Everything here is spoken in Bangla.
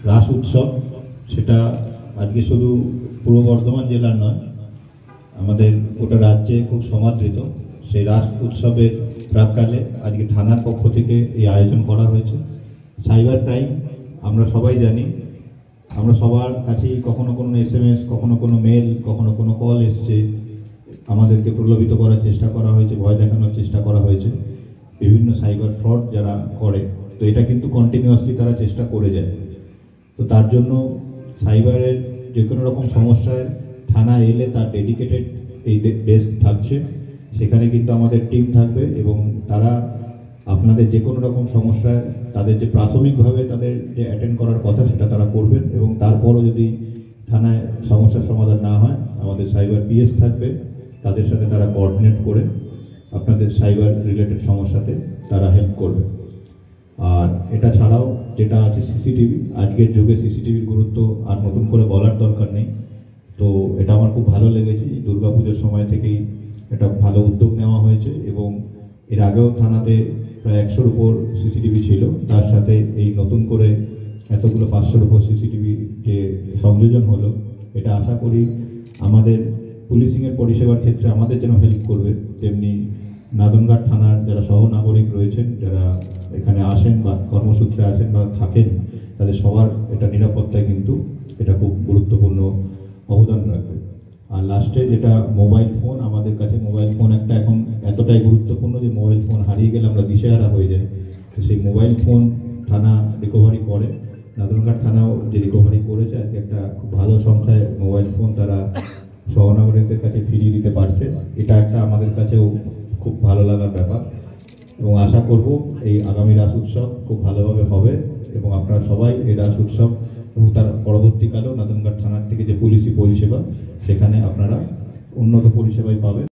রাস উৎসব সেটা আজকে শুধু পূর্ব বর্ধমান জেলার নয়, আমাদের গোটা রাজ্যে খুব সমাদৃত। সেই রাস উৎসবের প্রাক্কালে আজকে থানার পক্ষ থেকে এই আয়োজন করা হয়েছে। সাইবার ক্রাইম আমরা সবাই জানি, আমরা সবার কাছেই কখনো কোনো SMS, কখনো কোনো মেল, কখনো কোনো কল এসছে, আমাদেরকে প্রলোভিত করার চেষ্টা করা হয়েছে, ভয় দেখানোর চেষ্টা করা হয়েছে। বিভিন্ন সাইবার ফ্রড যারা করে, তো এটা কিন্তু কন্টিনিউয়াসলি তারা চেষ্টা করে যায়। তো তার জন্য সাইবারের যে কোনো রকম সমস্যায় থানা এলে তার ডেডিকেটেড এই ডেস্ক থাকছে, সেখানে কিন্তু আমাদের টিম থাকবে এবং তারা আপনাদের যে কোনো রকম সমস্যায় তাদের যে প্রাথমিকভাবে তাদের যে অ্যাটেন্ড করার কথা সেটা তারা করবেন, এবং তারপরও যদি থানায় সমস্যার সমাধান না হয় আমাদের সাইবার PS থাকবে, তাদের সাথে তারা কোঅর্ডিনেট করে আপনাদের সাইবার রিলেটেড সমস্যাতে তারা হেল্প করবে। আর এটা ছাড়াও যেটা আছে CCTV, আজকের যুগে CCTVর গুরুত্ব আর নতুন করে বলার দরকার নেই। তো এটা আমার খুব ভালো লেগেছে, দুর্গাপুজোর সময় থেকেই এটা ভালো উদ্যোগ নেওয়া হয়েছে এবং এর আগেও থানাতে প্রায় 100-র উপর CCTV ছিল, তার সাথে এই নতুন করে এতগুলো 500-র উপর CCTV যে সংযোজন হলো, এটা আশা করি আমাদের পুলিশিংয়ের পরিষেবার ক্ষেত্রে আমাদের যেন হেল্প করবে, তেমনি নাদনঘাট থানার যারা সহনাগরিক রয়েছেন, যারা এখানে আসেন বা কর্মসূত্রে আছেন বা থাকেন, তাদের সবার এটা নিরাপত্তায় কিন্তু এটা খুব গুরুত্বপূর্ণ অবদান রাখবে। আর লাস্টে যেটা মোবাইল ফোন, আমাদের কাছে মোবাইল ফোন একটা এখন এতটাই গুরুত্বপূর্ণ যে মোবাইল ফোন হারিয়ে গেলে আমরা দিশেহারা হয়ে যাই। তো সেই মোবাইল ফোন থানা রিকভারি করে, নাদনঘাট থানাও যে রিকভারি করেছে, আজকে একটা খুব ভালো সংখ্যায় মোবাইল ফোন তারা সহনাগরিকদের কাছে ফিরিয়ে দিতে পারছে। এটা একটা আমাদের কাছেও খুব ভালো লাগার ব্যাপার এবং আশা করব এই আগামী রাস উৎসব খুব ভালোভাবে হবে এবং আপনারা সবাই এই রাস উৎসব এবং তার পরবর্তীকালেও নাদনঘাট থানার থেকে যে পুলিশি পরিষেবা, সেখানে আপনারা উন্নত পরিষেবাই পাবেন।